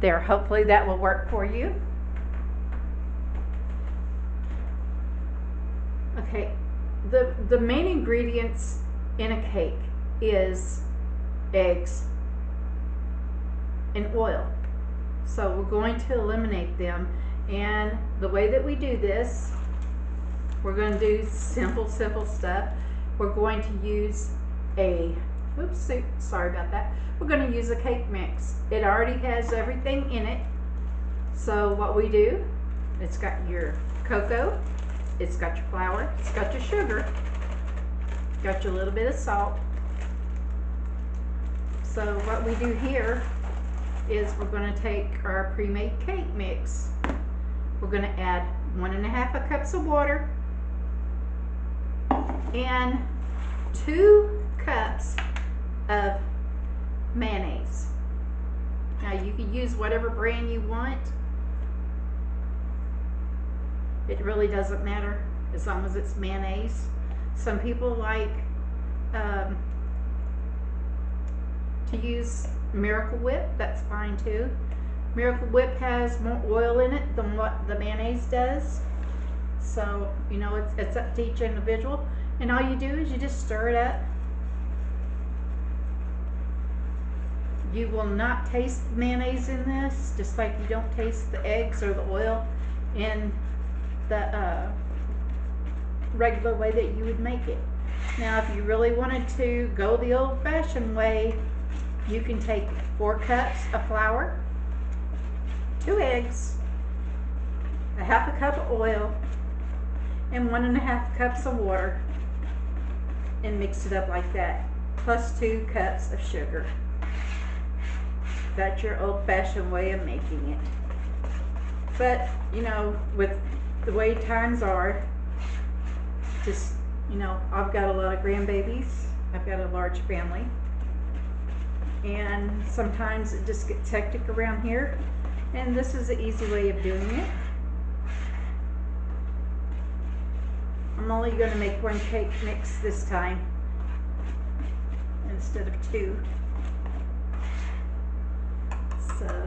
there. Hopefully that will work for you. Okay, the main ingredients in a cake is eggs and oil. So we're going to eliminate them, and the way that we do this, we're going to do simple stuff. We're going to use a, oops, sorry about that. We're going to use a cake mix. It already has everything in it. So what we do, it's got your cocoa, it's got your flour, it's got your sugar, it's got your little bit of salt. So what we do here is we're going to take our pre-made cake mix. We're going to add 1.5 cups of water and 2 cups of mayonnaise. Now you can use whatever brand you want. It really doesn't matter as long as it's mayonnaise. Some people like to use Miracle Whip. That's fine too. Miracle Whip has more oil in it than what the mayonnaise does. So, you know, it's up to each individual. And all you do is you just stir it up. You will not taste mayonnaise in this, just like you don't taste the eggs or the oil in the regular way that you would make it. Now, if you really wanted to go the old-fashioned way, you can take 4 cups of flour, 2 eggs, 1/2 cup of oil, and 1.5 cups of water, and mix it up like that, plus 2 cups of sugar. That's your old-fashioned way of making it. But, you know, with the way times are, just, you know, I've got a lot of grandbabies, I've got a large family, and sometimes it just gets hectic around here, and this is an easy way of doing it. I'm only going to make 1 cake mix this time instead of 2. So,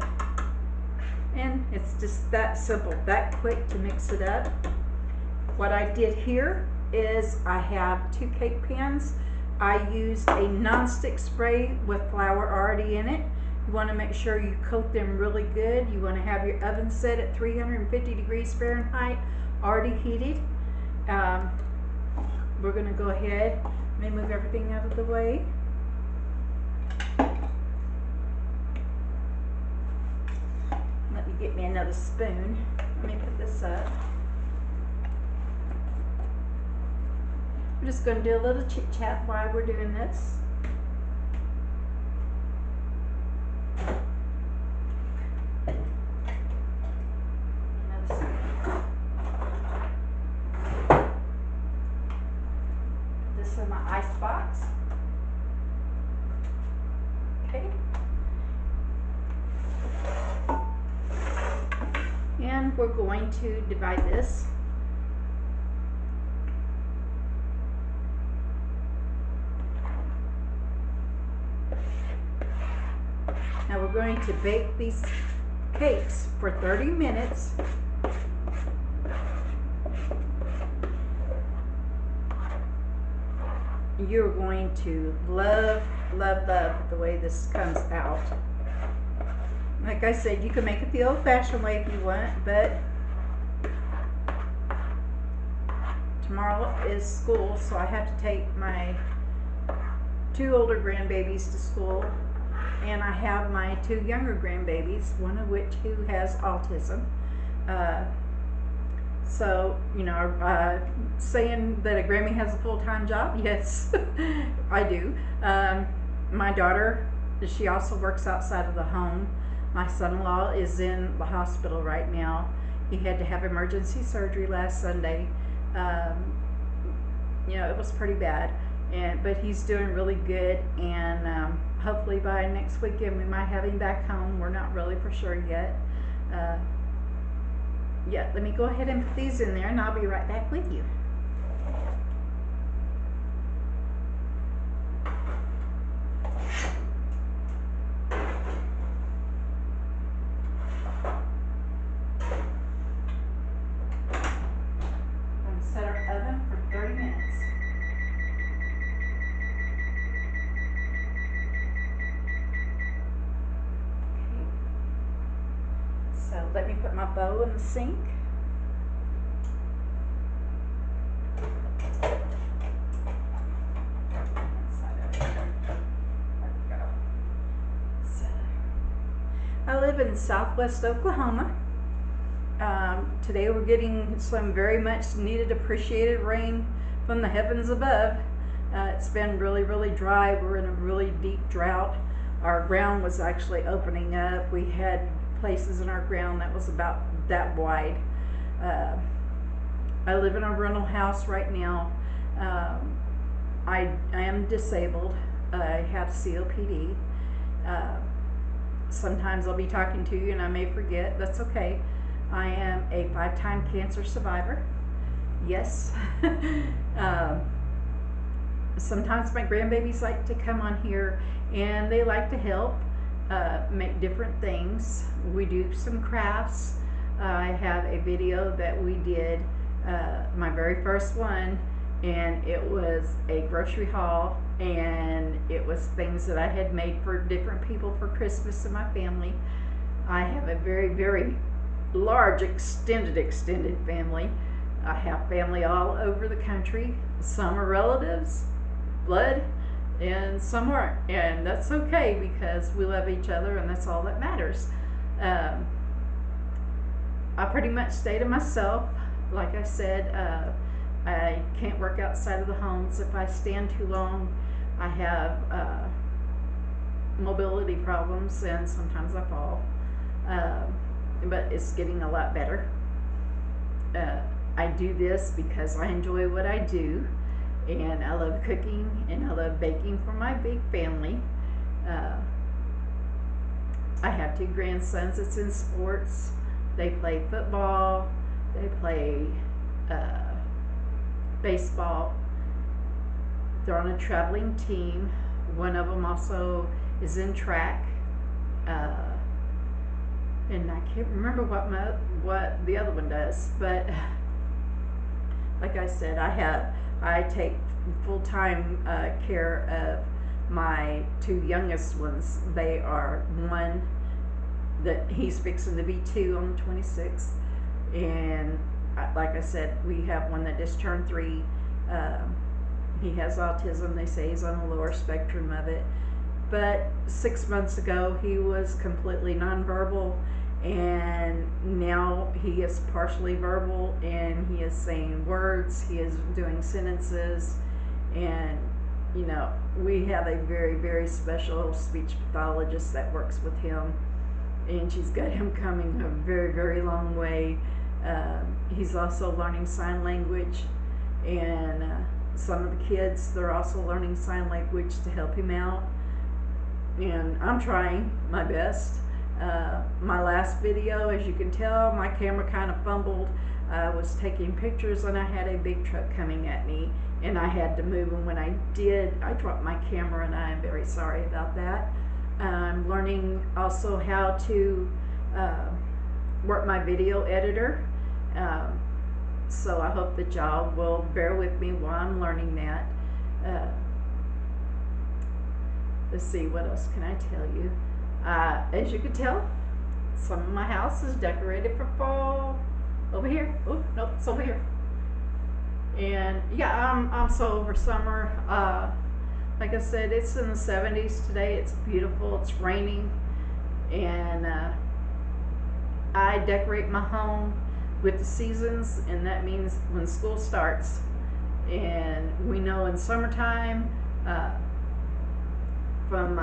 and it's just that simple, that quick to mix it up. What I did here is I have 2 cake pans. I used a non-stick spray with flour already in it. You want to make sure you coat them really good. You want to have your oven set at 350 degrees Fahrenheit, already heated. We're going to go ahead and move everything out of the way. Let me get me another spoon. Let me put this up. I'm just going to do a little chit chat while we're doing this. This is my ice box. Okay. And we're going to divide this. Now we're going to bake these cakes for 30 minutes. You're going to love the way this comes out. Like I said, you can make it the old-fashioned way if you want, but tomorrow is school, so I have to take my 2 older grandbabies to school, and I have my 2 younger grandbabies, one of which who has autism. So, you know, saying that a Grammy has a full-time job, yes, I do. My daughter, she also works outside of the home. My son-in-law is in the hospital right now. He had to have emergency surgery last Sunday. You know, it was pretty bad, but he's doing really good, and hopefully by next weekend we might have him back home. We're not really for sure yet. Yeah, let me go ahead and put these in there, and I'll be right back with you. put my bowl in the sink. I live in southwest Oklahoma. Today we're getting some very much needed, appreciated rain from the heavens above. It's been really, really dry. We're in a really deep drought. Our ground was actually opening up. We had places in our ground that was about that wide. I live in a rental house right now. I am disabled. I have COPD. Sometimes I'll be talking to you and I may forget. That's okay. I am a 5-time cancer survivor. Yes. Sometimes my grandbabies like to come on here and they like to help make different things. We do some crafts. I have a video that we did, my very first one, and it was a grocery haul, and it was things that I had made for different people for Christmas and my family. I have a very, very large extended family. I have family all over the country. Some are relatives, blood, and some aren't, and that's okay because we love each other and that's all that matters. I pretty much stay to myself. Like I said, I can't work outside of the homes. If I stand too long, I have mobility problems and sometimes I fall. But it's getting a lot better. I do this because I enjoy what I do, and I love cooking and I love baking for my big family. I have 2 grandsons that's in sports. They play football, they play baseball. They're on a traveling team. One of them also is in track. And I can't remember what the other one does, but like I said, I take full-time care of my 2 youngest ones. They are one that he's fixing to be 2 on the 26th, and like I said, we have one that just turned 3. He has autism. They say he's on the lower spectrum of it, but 6 months ago he was completely nonverbal, and now he is partially verbal and he is saying words, he is doing sentences, and you know, we have a very, very special speech pathologist that works with him, and she's got him coming a very, very long way. He's also learning sign language, and some of the kids, they're also learning sign language to help him out, and I'm trying my best. My last video, as you can tell, my camera kind of fumbled. I was taking pictures and I had a big truck coming at me and I had to move, and when I did, I dropped my camera, and I am very sorry about that. I'm learning also how to work my video editor, so I hope that y'all will bear with me while I'm learning that. Let's see, what else can I tell you? As you can tell, some of my house is decorated for fall. Over here. Oh, nope, it's over here. And yeah, I'm so over summer. Like I said, it's in the 70s today. It's beautiful. It's raining, and I decorate my home with the seasons, and that means when school starts. And we know in summertime, from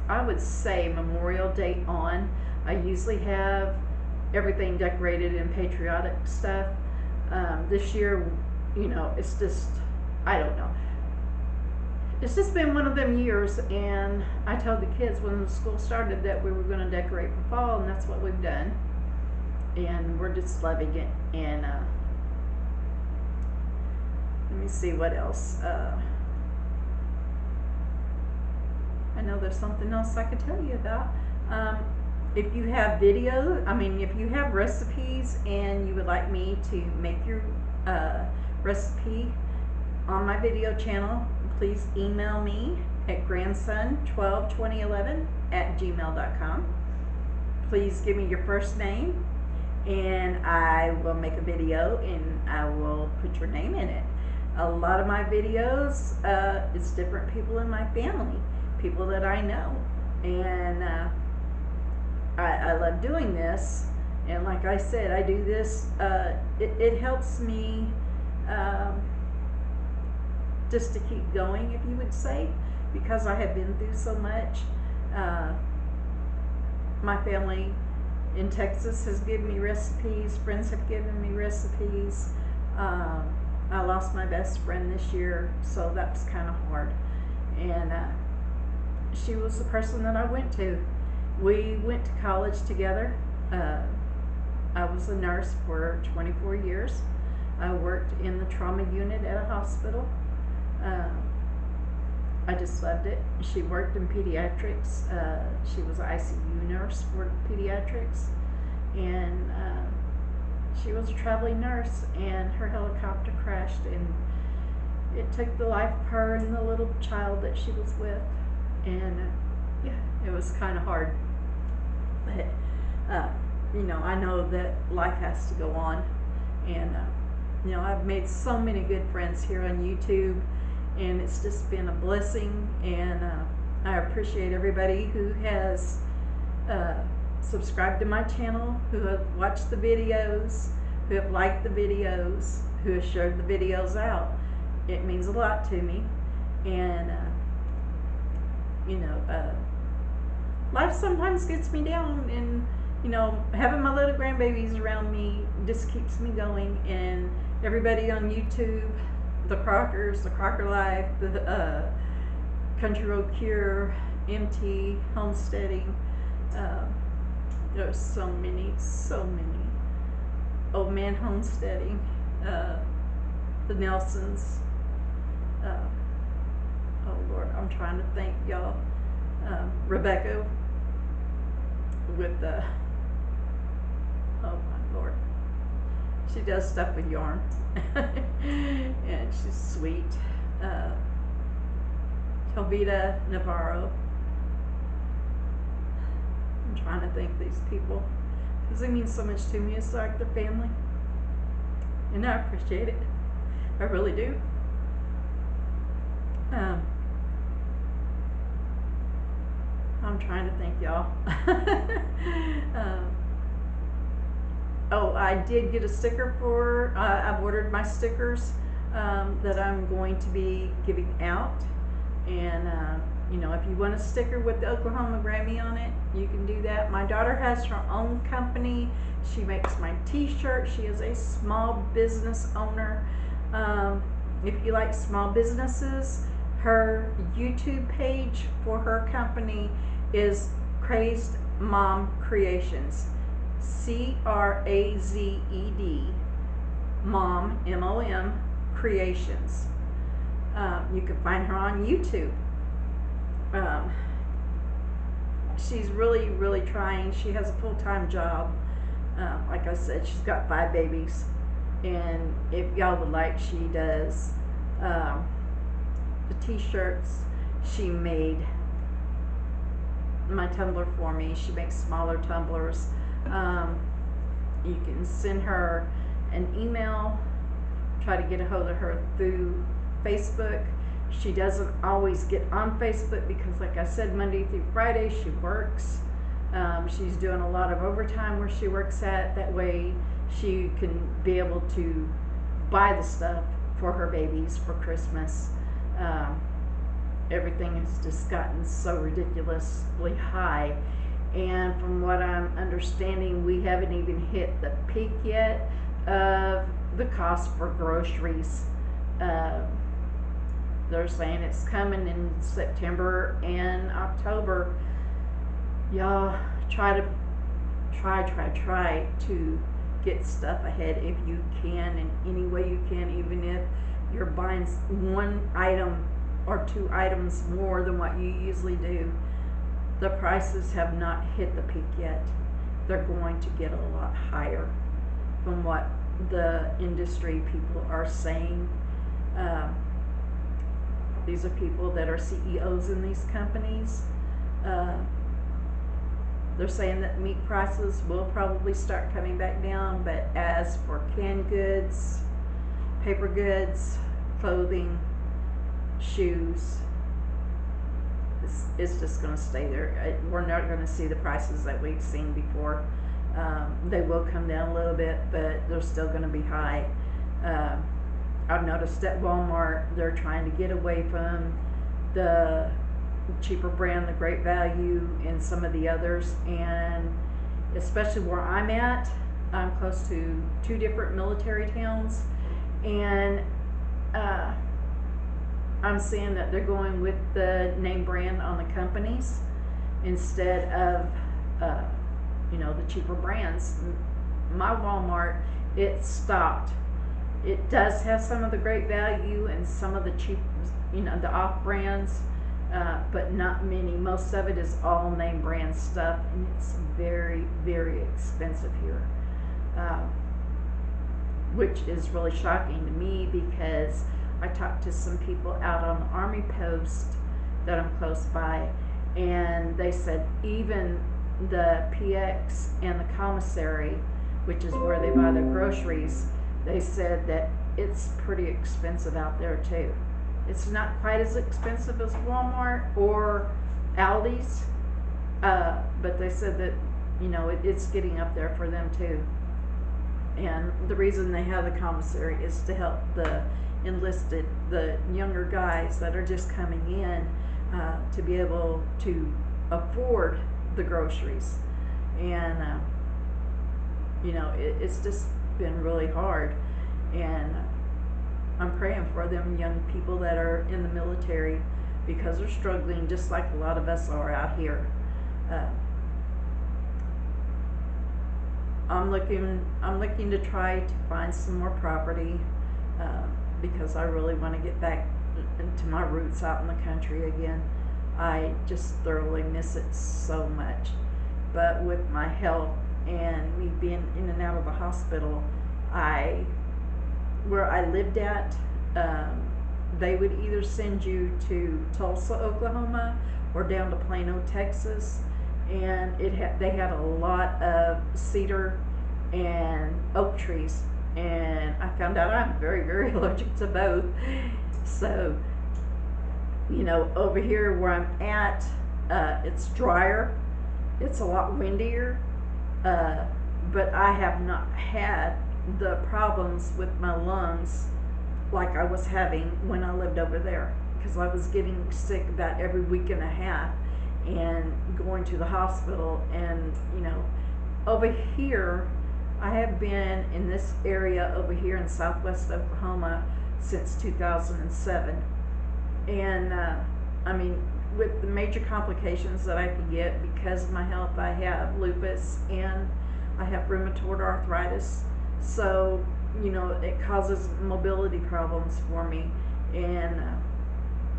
I would say Memorial Day on, I usually have everything decorated in patriotic stuff. This year, you know, it's just, I don't know. It's just been one of them years, and I told the kids when the school started that we were going to decorate for fall, and that's what we've done. And we're just loving it. And let me see what else. I know there's something else I could tell you about. If you have video, if you have recipes and you would like me to make your recipe on my video channel, please email me at grandson122011@gmail.com. Please give me your first name, and I will make a video and I will put your name in it. A lot of my videos, it's different people in my family, people that I know, and I love doing this. And like I said, I do this, it helps me just to keep going, if you would say, because I have been through so much. My family in Texas has given me recipes, friends have given me recipes. I lost my best friend this year, so that was kind of hard. And she was the person that I went to. We went to college together. I was a nurse for 24 years. I worked in the trauma unit at a hospital. I just loved it. She worked in pediatrics. She was an ICU nurse for pediatrics. And she was a traveling nurse, and her helicopter crashed, and it took the life of her and the little child that she was with. And yeah, it was kind of hard. But you know, I know that life has to go on. And you know, I've made so many good friends here on YouTube, and it's just been a blessing. And I appreciate everybody who has subscribed to my channel, who have watched the videos, who have liked the videos, who have shared the videos out. It means a lot to me. And you know, life sometimes gets me down, and you know, having my little grandbabies around me just keeps me going. And everybody on YouTube, the Crockers, the Crocker Life, the Country Road Cure, MT, Homesteading, there's so many. Old Man Homesteading, the Nelsons, oh Lord, I'm trying to think, y'all. Rebecca with the, oh my Lord, she does stuff with yarn. And she's sweet. Telvita Navarro. I'm trying to think these people, because they mean so much to me. It's like their family, and I appreciate it. I really do. I'm trying to think, y'all. Oh, I did get a sticker for, I've ordered my stickers that I'm going to be giving out. And, you know, if you want a sticker with the Oklahoma Grammy on it, you can do that. My daughter has her own company. She makes my t-shirts. She is a small business owner. If you like small businesses, her YouTube page for her company is Crazed Mom Creations. CRAZED Mom, MOM, Creations. You can find her on YouTube. She's really trying. She has a full-time job. Like I said, she's got 5 babies. And if y'all would like, she does the t-shirts. She made my tumbler for me. She makes smaller tumblers. You can send her an email, try to get a hold of her through Facebook. She doesn't always get on Facebook because, like I said, Monday through Friday she works. She's doing a lot of overtime where she works at. That way she can be able to buy the stuff for her babies for Christmas. Everything has just gotten so ridiculously high. And from what I'm understanding, we haven't even hit the peak yet of the cost for groceries. They're saying it's coming in September and October. Y'all try to get stuff ahead if you can, in any way you can, even if you're buying 1 item or 2 items more than what you usually do. The prices have not hit the peak yet. They're going to get a lot higher from what the industry people are saying. These are people that are CEOs in these companies. They're saying that meat prices will probably start coming back down, but as for canned goods, paper goods, clothing, shoes, it's just going to stay there. We're not going to see the prices that we've seen before. They will come down a little bit, but they're still going to be high. I've noticed at Walmart, they're trying to get away from the cheaper brand, the Great Value, and some of the others. And especially where I'm at, I'm close to 2 different military towns, and I'm seeing that they're going with the name brand on the companies instead of the cheaper brands. My Walmart, it stopped. It does have some of the Great Value and some of the cheap, the off brands, but not many. Most of it is all name brand stuff, and it's very, very expensive here, which is really shocking to me, because I talked to some people out on the Army post that I'm close by, and they said even the PX and the commissary, which is where they buy their groceries, they said that it's pretty expensive out there too. It's not quite as expensive as Walmart or Aldi's, but they said that it's getting up there for them too. And the reason they have the commissary is to help the enlisted, the younger guys that are just coming in, to be able to afford the groceries. And it's just been really hard, and I'm praying for them young people that are in the military, because they're struggling just like a lot of us are out here. I'm looking to try to find some more property, because I really want to get back into my roots out in the country again. I just thoroughly miss it so much. But with my health and me being in and out of the hospital, where I lived at, they would either send you to Tulsa, Oklahoma, or down to Plano, Texas, and they had a lot of cedar and oak trees, and I found out I'm very, very allergic to both. So, over here where I'm at, it's drier, it's a lot windier, but I have not had the problems with my lungs like I was having when I lived over there, because I was getting sick about every week and a half and going to the hospital. And over here, I have been in this area over here in southwest Oklahoma since 2007, and with the major complications that I could get because of my health, I have lupus and I have rheumatoid arthritis. So, it causes mobility problems for me, and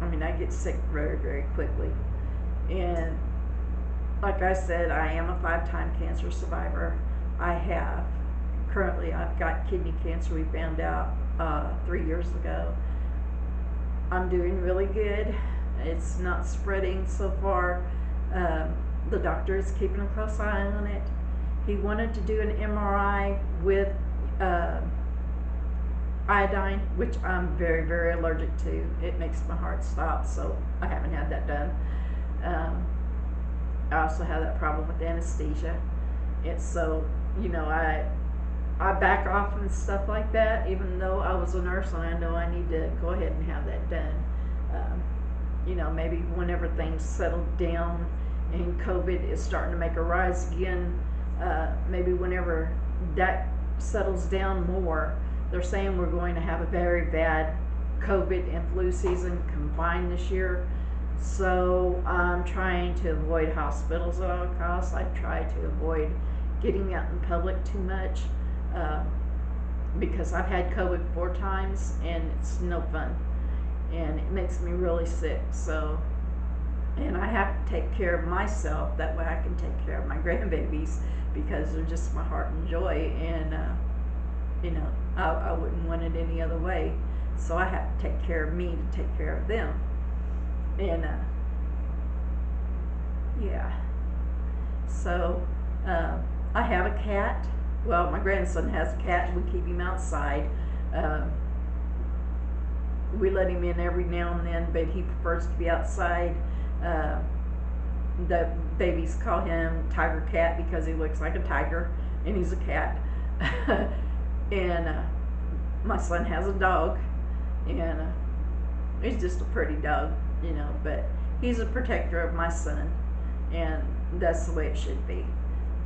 I get sick very, very quickly. And like I said, I am a 5-time cancer survivor. Currently I've got kidney cancer. We found out 3 years ago. I'm doing really good. It's not spreading so far. The doctor is keeping a close eye on it. He wanted to do an MRI with iodine, which I'm very, very allergic to. It makes my heart stop, so I haven't had that done. I also have that problem with anesthesia. It's so, I back off and stuff like that, even though I was a nurse and I know I need to go ahead and have that done. Maybe whenever things settle down and COVID is starting to make a rise again, maybe whenever that settles down more. They're saying we're going to have a very bad COVID and flu season combined this year. So I'm trying to avoid hospitals at all costs. I try to avoid getting out in public too much, because I've had COVID 4 times and it's no fun, and it makes me really sick. So, and I have to take care of myself, that way I can take care of my grandbabies, because they're just my heart and joy, and I wouldn't want it any other way. So I have to take care of me to take care of them. And yeah, So I have a cat. Well, my grandson has a cat. We keep him outside. Um, we let him in every now and then, but he prefers to be outside. Uh, the babies call him Tiger Cat because he looks like a tiger, and he's a cat. And my son has a dog, and he's just a pretty dog, but he's a protector of my son, and that's the way it should be.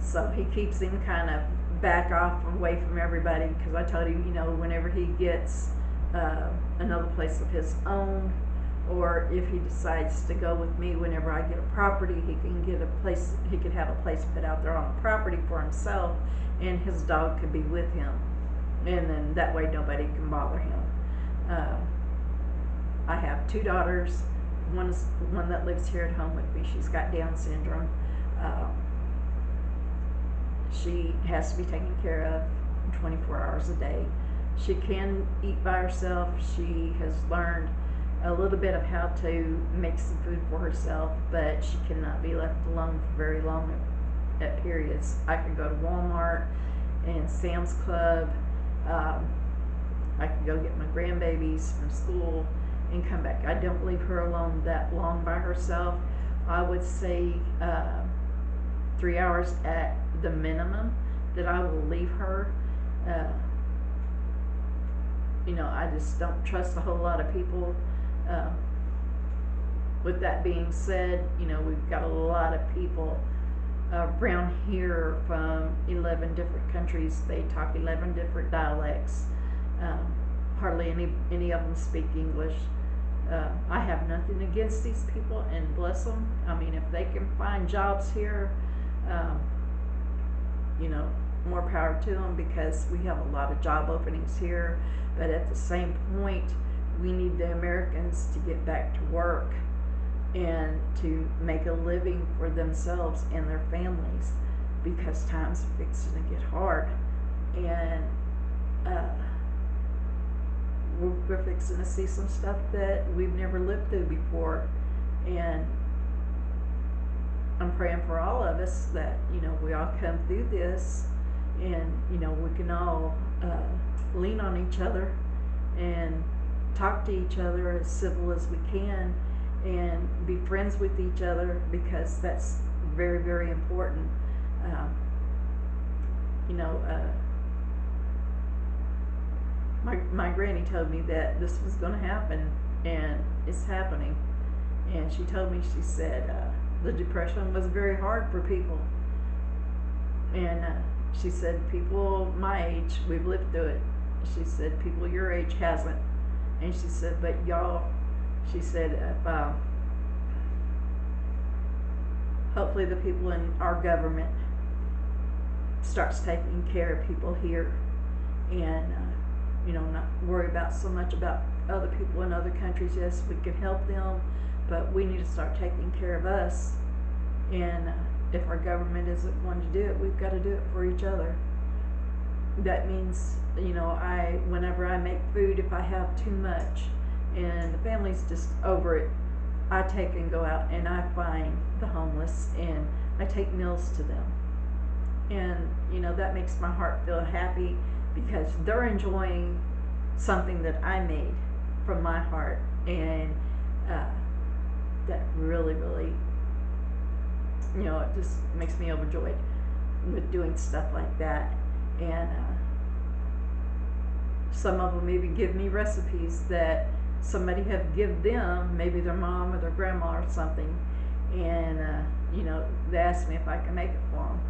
So he keeps him kind of back off away from everybody, because I told him, whenever he gets another place of his own, or if he decides to go with me whenever I get a property, he could have a place put out there on the property for himself, and his dog could be with him, and then that way nobody can bother him. I have 2 daughters. One that lives here at home with me. She's got Down syndrome. She has to be taken care of 24 hours a day. She can eat by herself. She has learned a little bit of how to make some food for herself, but she cannot be left alone for very long at periods. I can go to Walmart and Sam's Club. I can go get my grandbabies from school and come back. I don't leave her alone that long by herself. I would say 3 hours at the minimum that I will leave her. I just don't trust a whole lot of people. With that being said, we've got a lot of people around here from 11 different countries. They talk 11 different dialects. Hardly any of them speak English. I have nothing against these people, and bless them. I mean, if they can find jobs here, more power to them, because we have a lot of job openings here. But at the same point, we need the Americans to get back to work and to make a living for themselves and their families, because times are fixing to get hard, and we're fixing to see some stuff that we've never lived through before. And I'm praying for all of us that we all come through this, and we can all lean on each other and talk to each other as civil as we can, and be friends with each other, because that's very, very important. My granny told me that this was going to happen, and it's happening. And she told me, she said, the Depression was very hard for people. And she said, people my age, we've lived through it. She said, people your age hasn't. And she said, but y'all, she said, if, hopefully the people in our government starts taking care of people here, and not worry about so much about other people in other countries. Yes, we can help them, but we need to start taking care of us. And if our government isn't wanting to do it, we've got to do it for each other. That means, whenever I make food, if I have too much and the family's just over it, I take and go out and I find the homeless and I take meals to them. And, that makes my heart feel happy, because they're enjoying something that I made from my heart. And that really, really, it just makes me overjoyed with doing stuff like that. And some of them even give me recipes that somebody have give them, maybe their mom or their grandma or something, and they ask me if I can make it for them.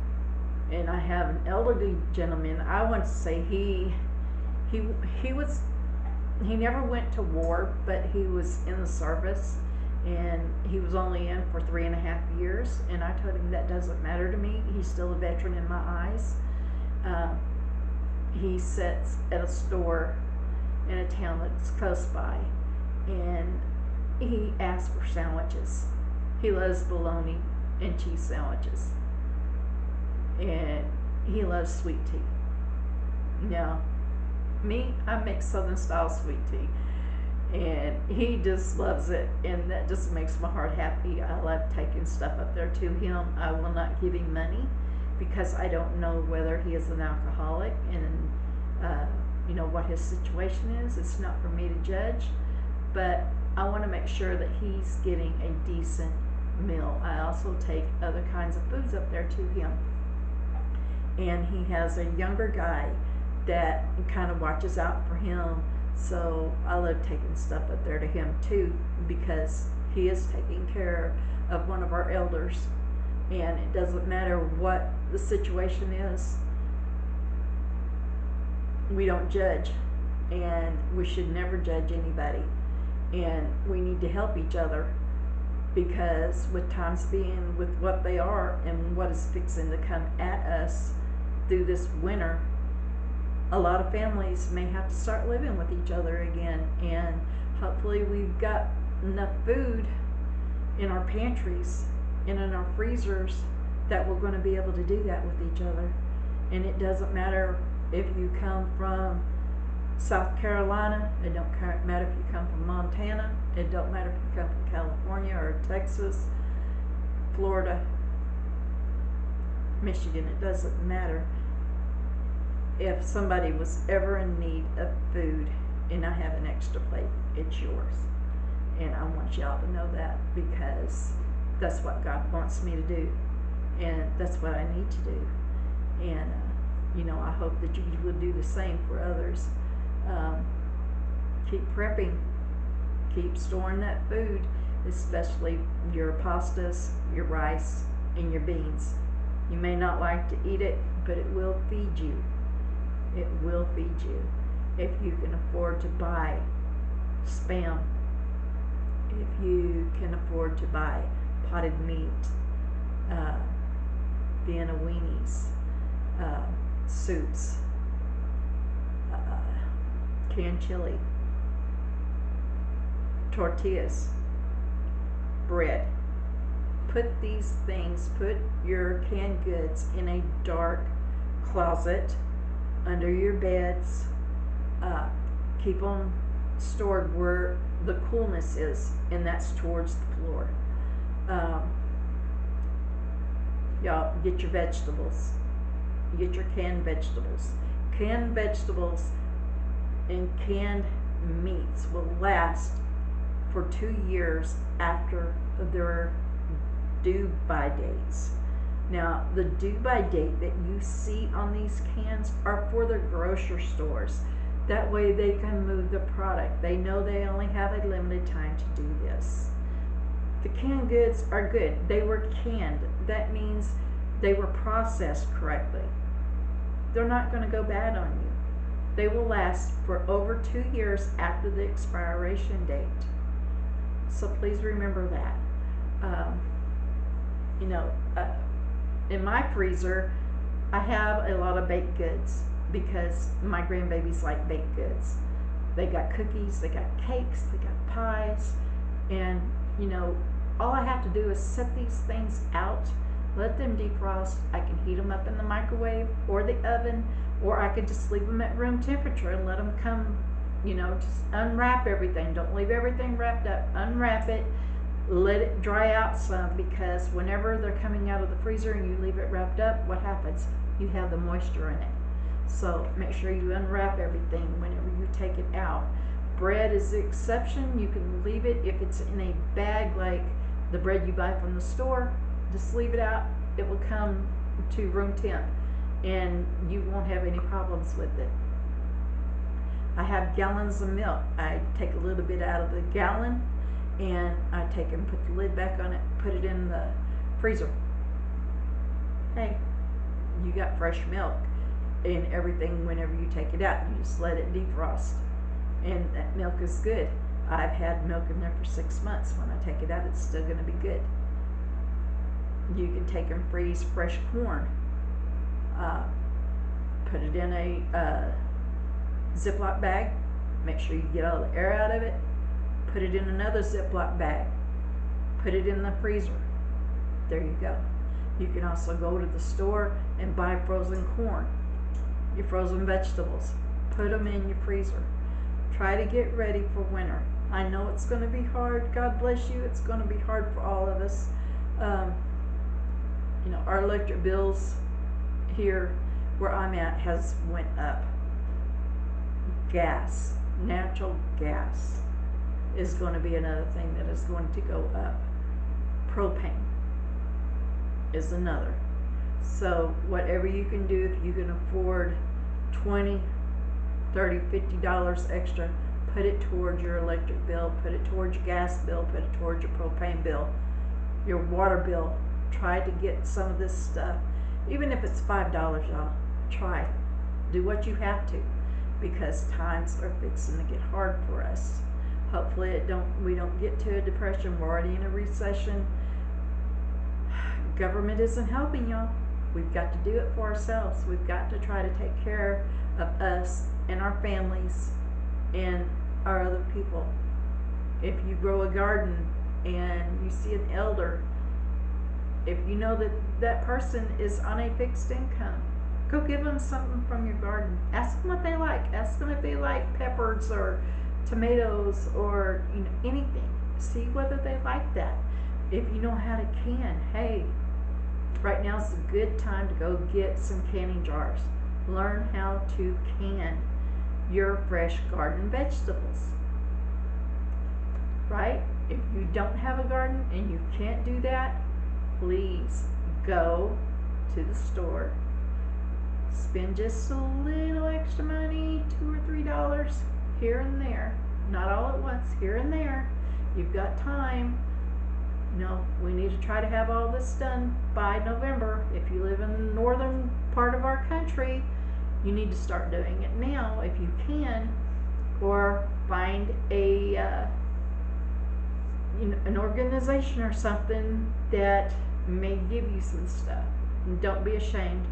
And I have an elderly gentleman. I want to say he never went to war, but he was in the service, and he was only in for 3.5 years. And I told him that doesn't matter to me. He's still a veteran in my eyes. He sits at a store in a town that's close by, and he asks for sandwiches. He loves bologna and cheese sandwiches, and he loves sweet tea. Now, me, I make Southern style sweet tea, and he just loves it, and that just makes my heart happy. I love taking stuff up there to him. I will not give him money because I don't know whether he is an alcoholic and what his situation is. It's not for me to judge, but I want to make sure that he's getting a decent meal. I also take other kinds of foods up there to him, and he has a younger guy that kind of watches out for him. So I love taking stuff up there to him too, because he is taking care of one of our elders, and it doesn't matter what the situation is. We don't judge, and we should never judge anybody, and we need to help each other, because with times being with what they are and what is fixing to come at us through this winter, a lot of families may have to start living with each other again, and hopefully we've got enough food in our pantries and in our freezers that we're going to be able to do that with each other. And it doesn't matter if you come from South Carolina, it don't matter if you come from Montana, it don't matter if you come from California or Texas, Florida, Michigan, it doesn't matter. If somebody was ever in need of food and I have an extra plate, it's yours. And I want y'all to know that, because that's what God wants me to do, and that's what I need to do. And I hope that you will do the same for others. Keep prepping, keep storing that food, especially your pastas, your rice, and your beans. You may not like to eat it, but it will feed you. It will feed you. If you can afford to buy Spam, if you can afford to buy potted meat, Vienna weenies, soups, canned chili, tortillas, bread. Put these things, put your canned goods in a dark closet under your beds. Keep them stored where the coolness is, and that's towards the floor. Y'all, get your vegetables. Get your canned vegetables. Canned vegetables and canned meats will last for 2 years after their due by dates. Now, the due by date that you see on these cans are for the grocery stores. That way they can move the product. They know they only have a limited time to do this. The canned goods are good. They were canned. That means they were processed correctly. They're not going to go bad on you. They will last for over 2 years after the expiration date. So please remember that. In my freezer, I have a lot of baked goods because my grandbabies like baked goods. They got cookies, they got cakes, they got pies, and all I have to do is set these things out, let them defrost. I can heat them up in the microwave or the oven, or I could just leave them at room temperature and let them come, just unwrap everything. Don't leave everything wrapped up. Unwrap it, let it dry out some, because whenever they're coming out of the freezer and you leave it wrapped up, what happens? You have the moisture in it. So make sure you unwrap everything whenever you take it out. Bread is the exception. You can leave it if it's in a bag like the bread you buy from the store. Just leave it out. It will come to room temp and you won't have any problems with it. I have gallons of milk. I take a little bit out of the gallon and I take and put the lid back on it, put it in the freezer. Hey, you got fresh milk and everything whenever you take it out. You just let it defrost, and that milk is good. I've had milk in there for 6 months. When I take it out, it's still going to be good. You can take and freeze fresh corn. Put it in a Ziploc bag. Make sure you get all the air out of it. Put it in another Ziploc bag. Put it in the freezer. There you go. You can also go to the store and buy frozen corn, your frozen vegetables. Put them in your freezer. Try to get ready for winter. I know it's going to be hard. God bless you. It's going to be hard for all of us. Um, our electric bills here where I'm at has went up. Gas, natural gas is going to be another thing that is going to go up. Propane is another. So whatever you can do, if you can afford $20, $30, $50 extra, put it towards your electric bill, put it towards your gas bill, put it towards your propane bill, your water bill. Try to get some of this stuff, even if it's $5, y'all. Try. Do what you have to, because times are fixing to get hard for us. Hopefully we don't get to a depression. We're already in a recession. Government isn't helping, y'all. We've got to do it for ourselves. We've got to try to take care of us and our families and our other people. If you grow a garden and you see an elder, if you know that that person is on a fixed income, go give them something from your garden. Ask them what they like. Ask them if they like peppers or tomatoes or anything. See whether they like that. If you know how to can, hey, right now is a good time to go get some canning jars. Learn how to can your fresh garden vegetables. Right? If you don't have a garden and you can't do that, please go to the store. Spend just a little extra money, $2 or $3 here and there. Not all at once, here and there. You've got time. We need to try to have all this done by November. If you live in the northern part of our country, you need to start doing it now if you can, or find an organization or something that may give you some stuff. And don't be ashamed.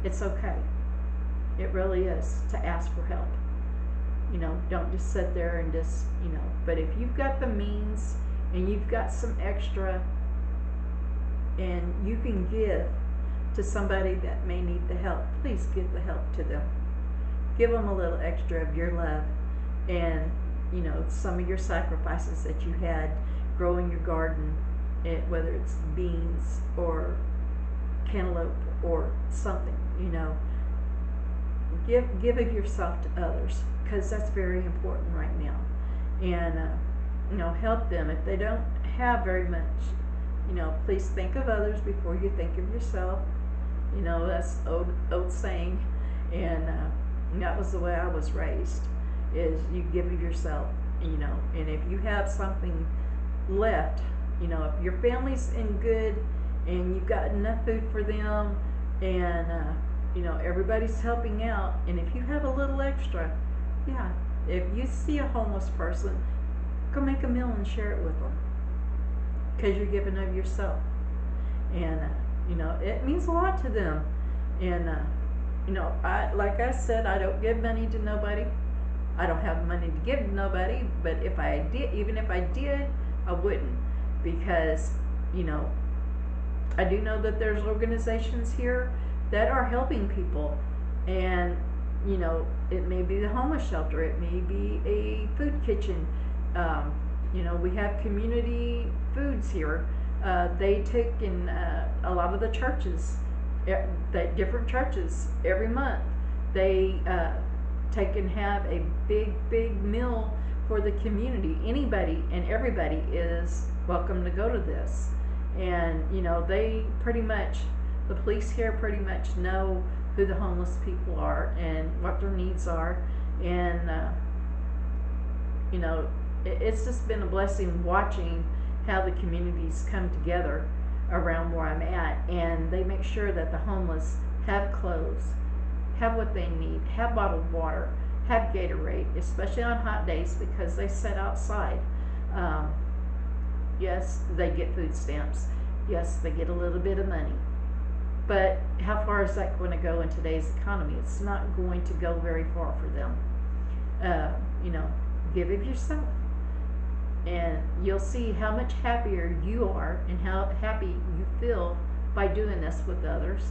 It's okay. It really is to ask for help. Don't just sit there and just, but if you've got the means and you've got some extra and you can give to somebody that may need the help, please give the help to them. Give them a little extra of your love and, some of your sacrifices that you had growing your garden, whether it's beans or cantaloupe or something, give of yourself to others, because that's very important right now. And help them if they don't have very much. Please think of others before you think of yourself. That's old saying, and that was the way I was raised, is you give of yourself, and if you have something left, if your family's in good and you've got enough food for them, and everybody's helping out, and if you have a little extra, if you see a homeless person, go make a meal and share it with them, because you're giving of yourself. And it means a lot to them. And like I said, I don't give money to nobody. I don't have money to give to nobody, but if I did, even if I did, I wouldn't, because I do know that there's organizations here that are helping people, and it may be the homeless shelter, it may be a food kitchen. We have community foods here. They take in a lot of the churches, different churches, every month. They take and have a big meal for the community. Anybody and everybody is welcome to go to this. And they pretty much, the police here pretty much know who the homeless people are and what their needs are. And it's just been a blessing watching how the communities come together around where I'm at, and they make sure that the homeless have clothes, have what they need, have bottled water, have Gatorade, especially on hot days, because they sit outside. Yes, they get food stamps. Yes, they get a little bit of money. But how far is that going to go in today's economy? It's not going to go very far for them. Give of yourself. And you'll see how much happier you are and how happy you feel by doing this with others.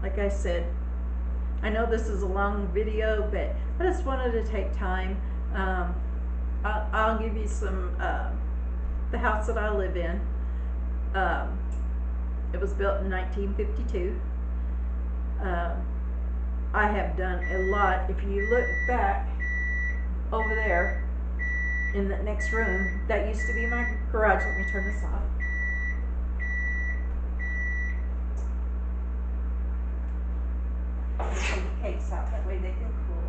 Like I said, I know this is a long video, but I just wanted to take time. I'll give you some, the house that I live in. It was built in 1952. I have done a lot. If you look back over there in the next room, that used to be my garage. Let me turn this off. Take the cakes out, that way they can cool.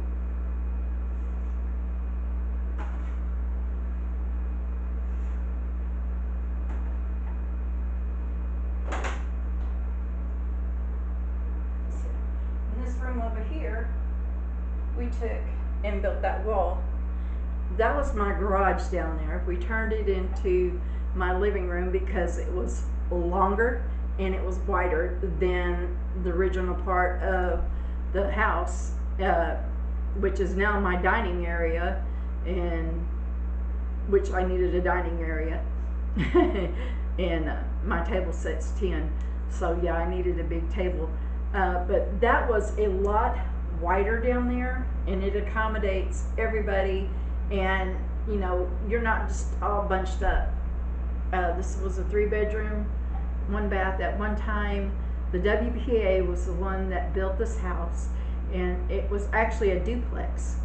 In this room over here, we took and built that wall. That was my garage down there. We turned it into my living room because it was longer and it was wider than the original part of the house, which is now my dining area, and which I needed a dining area. And my table sets 10, so yeah, I needed a big table. But that was a lot wider down there, and it accommodates everybody, and you know, you're not just all bunched up. This was a 3-bedroom, 1 bath at one time. The WPA was the one that built this house, and it was actually a duplex.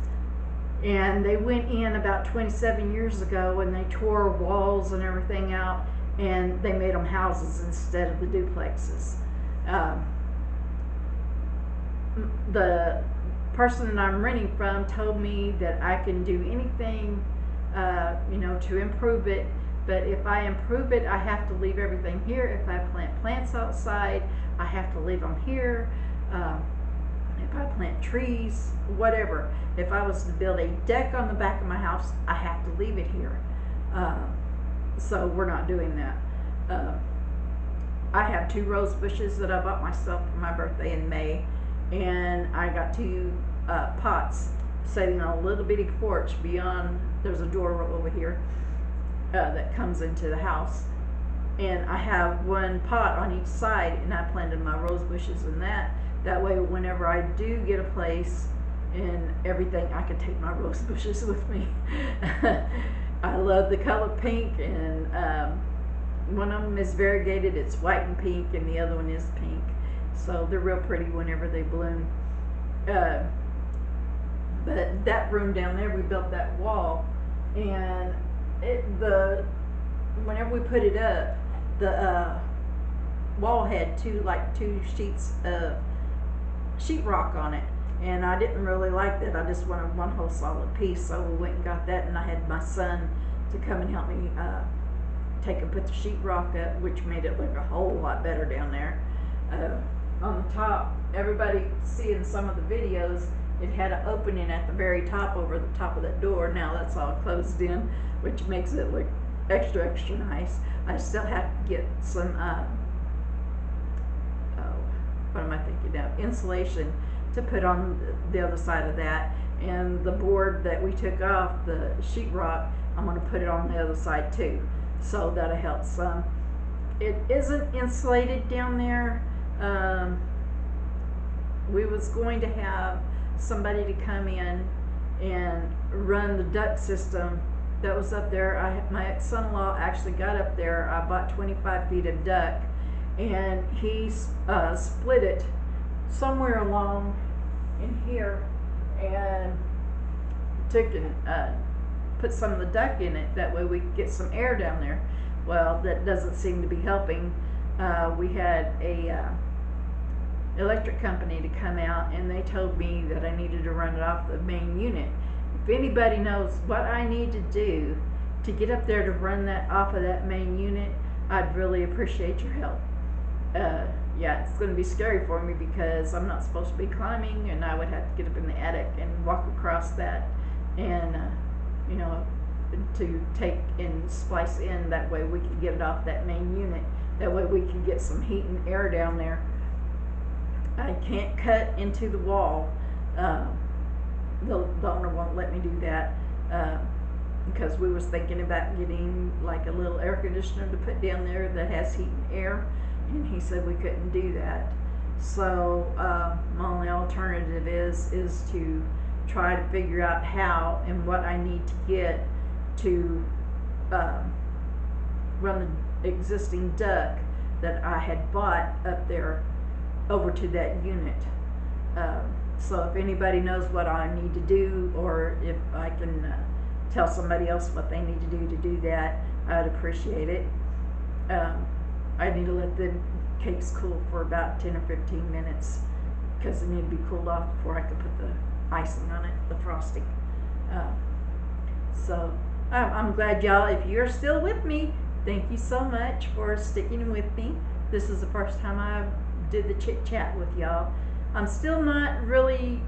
And they went in about 27 years ago and they tore walls and everything out, and they made them houses instead of the duplexes. The person that I'm renting from told me that I can do anything, you know, to improve it. But if I improve it, I have to leave everything here. If I plant plants outside, I have to leave them here. If I plant trees, whatever. If I was to build a deck on the back of my house, I have to leave it here. So we're not doing that. I have 2 rose bushes that I bought myself for my birthday in May. And I got 2 pots sitting on a little bitty porch beyond, there's a door over here that comes into the house. And I have 1 pot on each side, and I planted my rose bushes in that. That way, whenever I do get a place and everything, I can take my rose bushes with me. I love the color pink, and one of them is variegated. It's white and pink, and the other one is pink. So they're real pretty whenever they bloom. But that room down there, we built that wall, and whenever we put it up, the wall had 2 sheets of sheetrock on it, and I didn't really like that. I just wanted 1 whole solid piece, so we went and got that, and I had my son to come and help me take and put the sheetrock up, which made it look a whole lot better down there. On the top, everybody seeing some of the videos, it had an opening at the very top over the top of that door. Now that's all closed in, which makes it look extra nice. I still have to get some what am I thinking of, insulation to put on the other side of that, and the board that we took off, the sheetrock, I'm going to put it on the other side too, so that'll help some. It isn't insulated down there. We was going to have somebody to come in and run the duct system that was up there. My son-in-law actually got up there. I bought 25 feet of duct, and he split it somewhere along in here and took and put some of the duct in it. That way we could get some air down there. Well, that doesn't seem to be helping. We had a electric company to come out, and they told me that I needed to run it off the main unit. If anybody knows what I need to do to get up there to run that off of that main unit, I'd really appreciate your help. Yeah, it's going to be scary for me because I'm not supposed to be climbing, and I would have to get up in the attic and walk across that, and you know, to take and splice in. That way we can get it off that main unit. That way we can get some heat and air down there. I can't cut into the wall. The owner won't let me do that because we was thinking about getting like a little air conditioner to put down there that has heat and air, and he said we couldn't do that. So my only alternative is to try to figure out how and what I need to get to run the existing duct that I had bought up there over to that unit. So if anybody knows what I need to do, or if I can tell somebody else what they need to do that, I'd appreciate it. I need to let the cakes cool for about 10 or 15 minutes because they need to be cooled off before I can put the icing on it, the frosting. So I'm glad y'all, if you're still with me, thank you so much for sticking with me. This is the first time I did the chit chat with y'all. I'm still not really